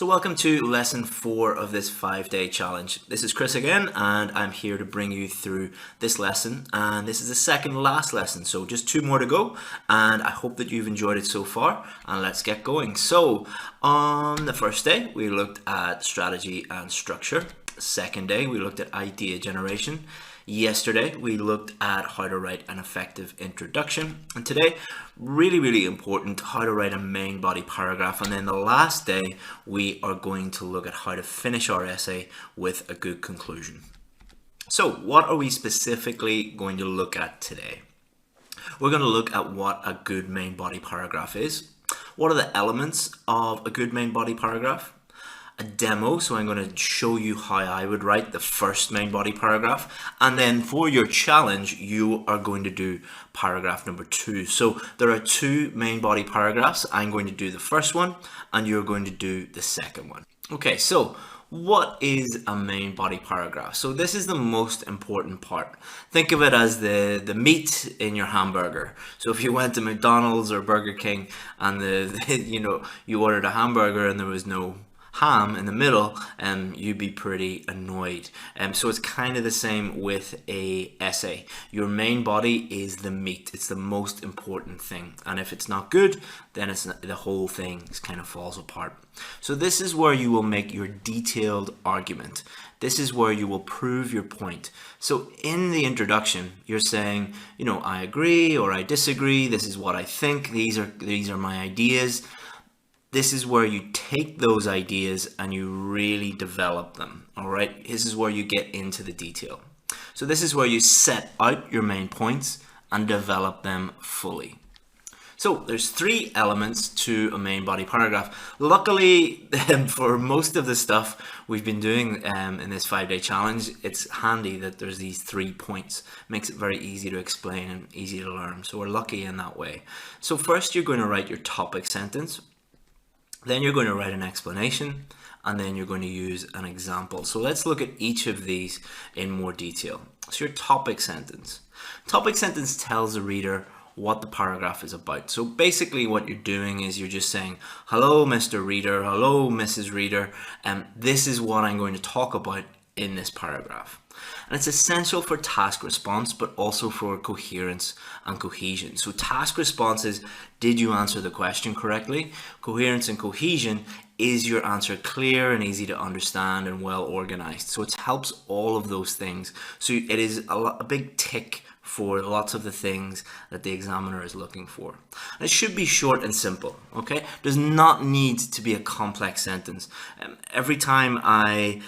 So welcome to lesson 4 of this 5-day challenge. This is Chris again, and I'm here to bring you through this lesson, and this is the second last lesson, so just 2 more to go, and I hope that you've enjoyed it so far, and let's get going. So on the first day we looked at strategy and structure. Second day we looked at idea generation. Yesterday we looked at how to write an effective introduction, and today really important, how to write a main body paragraph. And then the last day we are going to look at how to finish our essay with a good conclusion. So what are we specifically going to look at today? We're going to look at what a good main body paragraph is. What are the elements of a good main body paragraph? A demo, so I'm going to show you how I would write the first main body paragraph, and then for your challenge you are going to do paragraph number 2. So there are 2 main body paragraphs. I'm going to do the first one and you're going to do the second one. Okay, so what is a main body paragraph? So this is the most important part. Think of it as the meat in your hamburger. So if you went to McDonald's or Burger King and you ordered a hamburger and there was no ham in the middle, you'd be pretty annoyed. So it's kind of the same with a essay. Your main body is the meat. It's the most important thing, and if it's not good, then the whole thing kind of falls apart. So this is where you will make your detailed argument. This is where you will prove your point. So in the introduction, you're saying, I agree or I disagree. This is what I think. These are my ideas. This is where you take those ideas and you really develop them, all right? This is where you get into the detail. So this is where you set out your main points and develop them fully. So there's 3 elements to a main body paragraph. Luckily, for most of the stuff we've been doing in this 5-day challenge, it's handy that there's these 3 points. Makes it very easy to explain and easy to learn. So we're lucky in that way. So first you're going to write your topic sentence. Then you're going to write an explanation, and then you're going to use an example. So let's look at each of these in more detail. So your topic sentence. Topic sentence tells the reader what the paragraph is about. So basically what you're doing is you're just saying, hello, Mr. Reader, hello, Mrs. Reader, and this is what I'm going to talk about in this paragraph. And it's essential for task response, but also for coherence and cohesion. So task response is, did you answer the question correctly? Coherence and cohesion, is your answer clear and easy to understand and well organized? So it helps all of those things. So it is a big tick for lots of the things that the examiner is looking for. And it should be short and simple, okay? Does not need to be a complex sentence. Every time I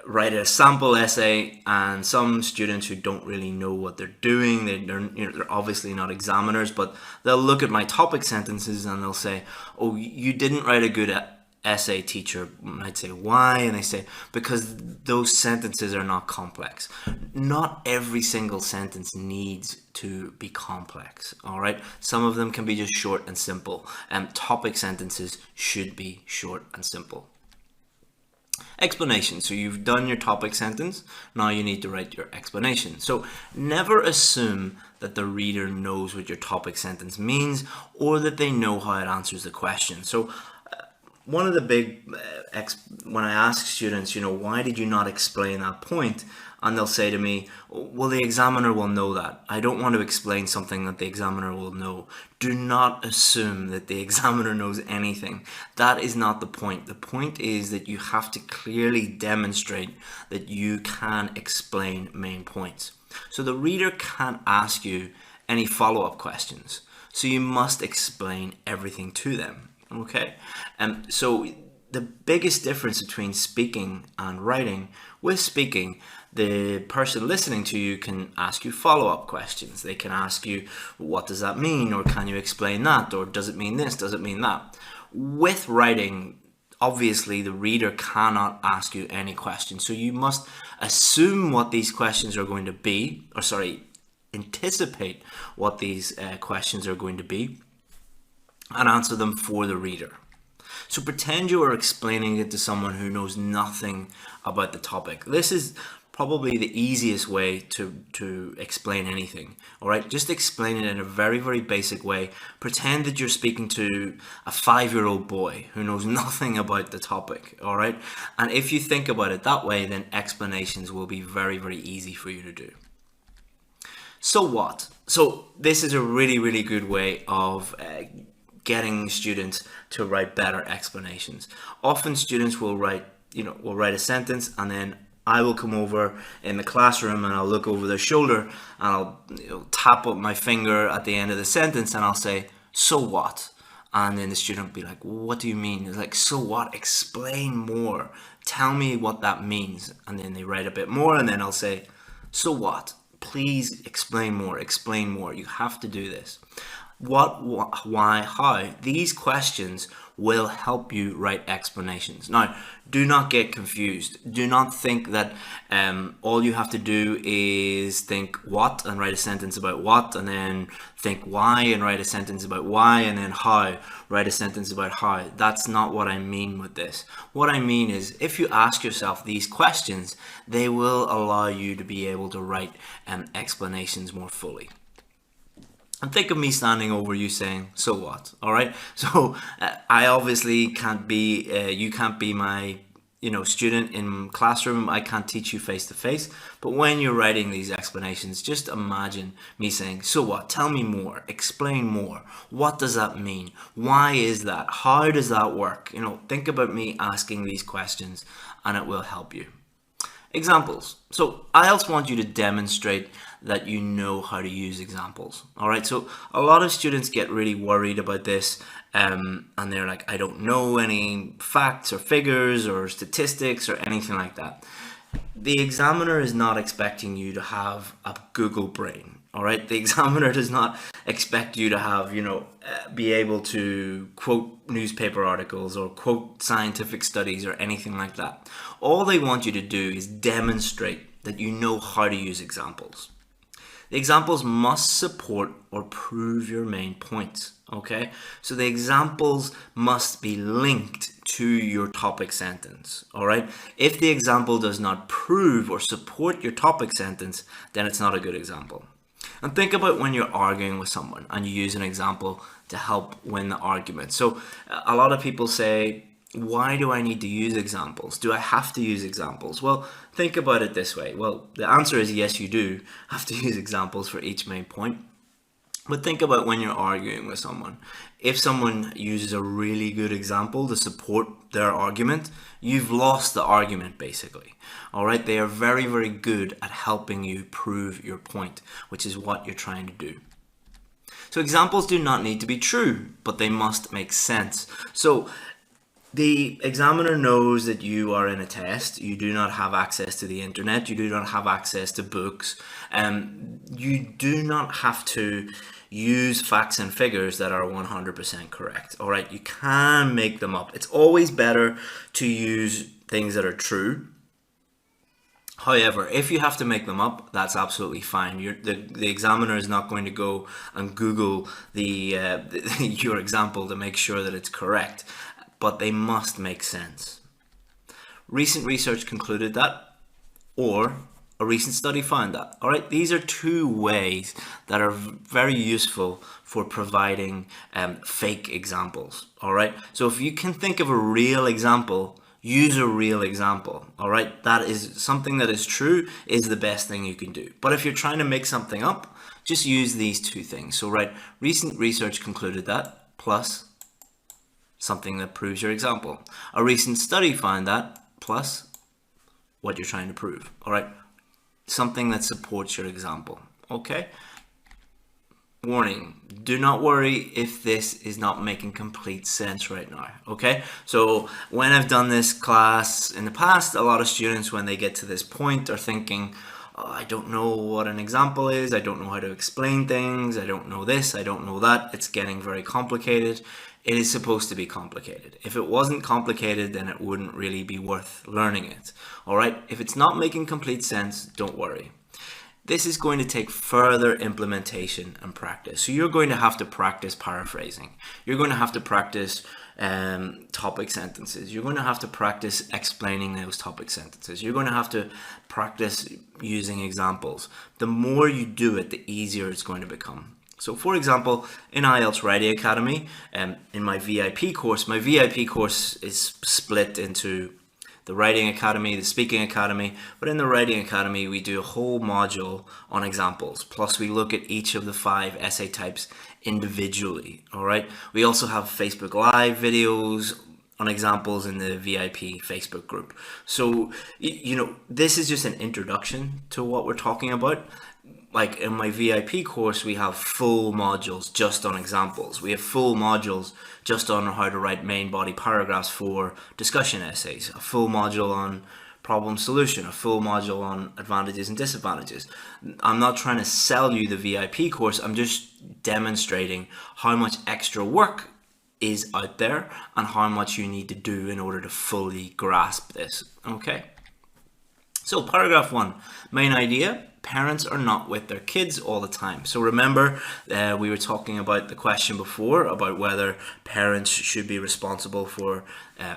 write a sample essay, and some students who don't really know what they're doing, they're obviously not examiners, but they'll look at my topic sentences and they'll say, oh, you didn't write a good essay, teacher. I'd say, why? And they say, because those sentences are not complex. Not every single sentence needs to be complex, all right? Some of them can be just short and simple, and topic sentences should be short and simple. Explanation. So you've done your topic sentence. Now you need to write your explanation. So never assume that the reader knows what your topic sentence means or that they know how it answers the question. So one of the big, when I ask students, why did you not explain that point? And they'll say to me, well, the examiner will know that. I don't want to explain something that the examiner will know. Do not assume that the examiner knows anything. That is not the point. The point is that you have to clearly demonstrate that you can explain main points. So the reader can't ask you any follow-up questions. So you must explain everything to them, okay? So the biggest difference between speaking and writing, with speaking, the person listening to you can ask you follow-up questions. They can ask you, what does that mean? Or can you explain that? Or does it mean this? Does it mean that? With writing, obviously the reader cannot ask you any questions. So you must assume what these questions are going to be, anticipate what these questions are going to be and answer them for the reader. So pretend you are explaining it to someone who knows nothing about the topic. This is probably the easiest way to explain anything. All right, just explain it in a very, very basic way. Pretend that you're speaking to a 5-year-old boy who knows nothing about the topic. All right, and if you think about it that way, then explanations will be very, very easy for you to do. So what? So this is a really, really good way of getting students to write better explanations. Often students will write a sentence, and then I will come over in the classroom and I'll look over their shoulder and I'll tap up my finger at the end of the sentence and I'll say, so what? And then the student will be like, what do you mean? It's like, so what? Explain more. Tell me what that means. And then they write a bit more, and then I'll say, so what? Please explain more. Explain more. You have to do this. What, why, how? These questions will help you write explanations. Now, do not get confused. Do not think that all you have to do is think what and write a sentence about what, and then think why and write a sentence about why, and then how, write a sentence about how. That's not what I mean with this. What I mean is, if you ask yourself these questions, they will allow you to be able to write explanations more fully. And think of me standing over you saying, so what? All right. So I obviously can't be, you can't be my, student in classroom. I can't teach you face to face. But when you're writing these explanations, just imagine me saying, so what? Tell me more. Explain more. What does that mean? Why is that? How does that work? Think about me asking these questions, and it will help you. Examples. So IELTS want you to demonstrate that you know how to use examples. All right. So a lot of students get really worried about this, and they're like, I don't know any facts or figures or statistics or anything like that. The examiner is not expecting you to have a Google brain. All right. The examiner does not expect you to have, be able to quote newspaper articles or quote scientific studies or anything like that. All they want you to do is demonstrate that you know how to use examples. The examples must support or prove your main points. Okay. So the examples must be linked to your topic sentence. All right. If the example does not prove or support your topic sentence, then it's not a good example. And think about when you're arguing with someone and you use an example to help win the argument. So a lot of people say, why do I need to use examples? Do I have to use examples? Well, think about it this way. Well, the answer is yes, you do have to use examples for each main point. But think about when you're arguing with someone. If someone uses a really good example to support their argument, you've lost the argument basically. All right, they are very, very good at helping you prove your point, which is what you're trying to do. So examples do not need to be true, but they must make sense. So the examiner knows that you are in a test. You do not have access to the internet. You do not have access to books. You do not have to use facts and figures that are 100% correct. All right, you can make them up. It's always better to use things that are true. However, if you have to make them up, that's absolutely fine. The examiner is not going to go and Google your example to make sure that it's correct, but they must make sense. Recent research concluded that, or a recent study found that. All right, these are two ways that are very useful for providing fake examples. All right, so if you can think of a real example, use a real example. All right, that is something that is true, is the best thing you can do. But if you're trying to make something up, just use these two things. So write recent research concluded that plus something that proves your example. A recent study found that plus what you're trying to prove. All right, something that supports your example. Okay. Warning, do not worry if this is not making complete sense right now. Okay, so when I've done this class in the past, a lot of students, when they get to this point, are thinking, oh, I don't know what an example is, I don't know how to explain things, I don't know this, I don't know that, it's getting very complicated. It is supposed to be complicated. If it wasn't complicated, then it wouldn't really be worth learning it. All right, if it's not making complete sense, don't worry. This is going to take further implementation and practice. So you're going to have to practice paraphrasing. You're going to have to practice topic sentences. You're going to have to practice explaining those topic sentences. You're going to have to practice using examples. The more you do it, the easier it's going to become. So for example, in IELTS Writing Academy, in my VIP course is split into the Writing Academy, the Speaking Academy, but in the Writing Academy we do a whole module on examples, plus we look at each of the 5 essay types individually, all right? We also have Facebook Live videos on examples in the VIP Facebook group. So, you know, this is just an introduction to what we're talking about. Like in my VIP course, we have full modules just on examples. We have full modules just on how to write main body paragraphs for discussion essays, a full module on problem solution, a full module on advantages and disadvantages. I'm not trying to sell you the VIP course. I'm just demonstrating how much extra work is out there and how much you need to do in order to fully grasp this. Okay. So paragraph 1, main idea. Parents are not with their kids all the time. So remember, we were talking about the question before about whether parents should be responsible for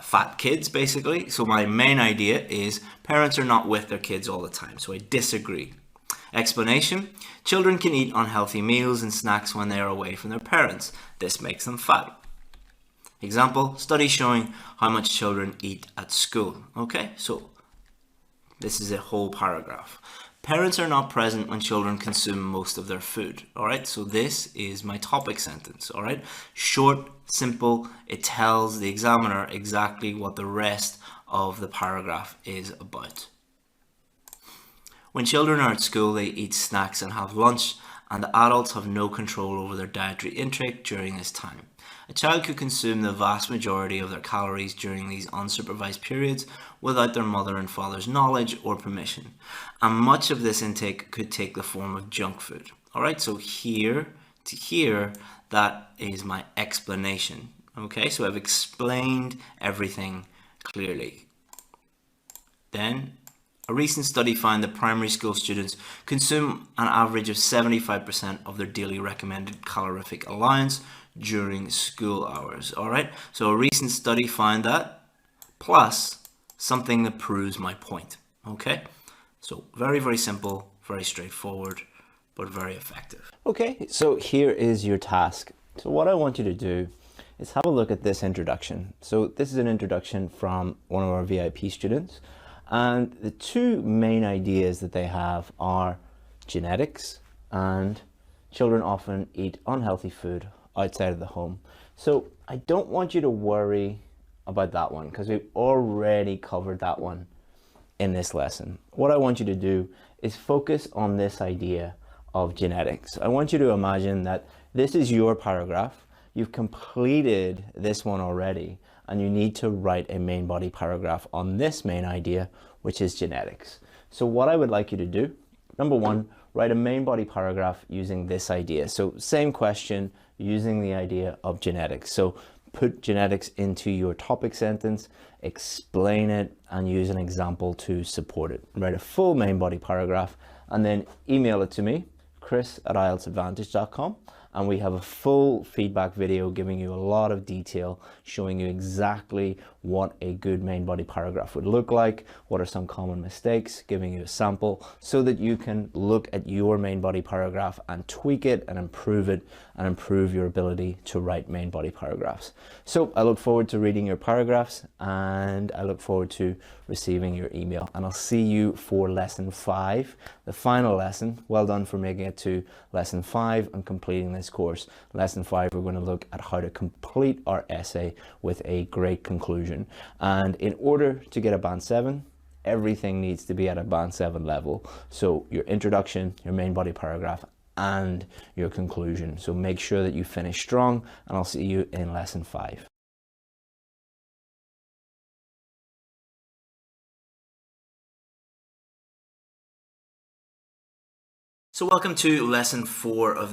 fat kids, basically. So my main idea is parents are not with their kids all the time. So I disagree. Explanation: children can eat unhealthy meals and snacks when they are away from their parents. This makes them fat. Example: study showing how much children eat at school. Okay, so this is a whole paragraph. Parents are not present when children consume most of their food. All right, so this is my topic sentence. All right, short, simple. It tells the examiner exactly what the rest of the paragraph is about. When children are at school, they eat snacks and have lunch, and the adults have no control over their dietary intake during this time. A child could consume the vast majority of their calories during these unsupervised periods without their mother and father's knowledge or permission. And much of this intake could take the form of junk food. All right, so here to here, that is my explanation. Okay, so I've explained everything clearly. Then, a recent study found that primary school students consume an average of 75% of their daily recommended calorific allowance during school hours. All right, so a recent study found that, plus something that proves my point. Okay, so very, very simple, very straightforward, but very effective. Okay, so here is your task. So what I want you to do is have a look at this introduction. So this is an introduction from one of our VIP students, and the 2 main ideas that they have are genetics and children often eat unhealthy food outside of the home. So I don't want you to worry about that one because we've already covered that one in this lesson. What I want you to do is focus on this idea of genetics. I want you to imagine that this is your paragraph. You've completed this one already, and you need to write a main body paragraph on this main idea, which is genetics. So what I would like you to do, number 1, write a main body paragraph using this idea. So same question, using the idea of genetics. So put genetics into your topic sentence, explain it, and use an example to support it. Write a full main body paragraph and then email it to me, chris@ieltsadvantage.com, and we have a full feedback video giving you a lot of detail, showing you exactly what a good main body paragraph would look like, what are some common mistakes, giving you a sample so that you can look at your main body paragraph and tweak it and improve your ability to write main body paragraphs. So I look forward to reading your paragraphs, and I look forward to receiving your email, and I'll see you for lesson 5, the final lesson. Well done for making it to lesson 5 and completing this course. Lesson 5, we're going to look at how to complete our essay with a great conclusion. And in order to get a band 7, everything needs to be at a band 7 level. So your introduction, your main body paragraph, and your conclusion. So make sure that you finish strong, and I'll see you in lesson 5. So welcome to lesson 4 of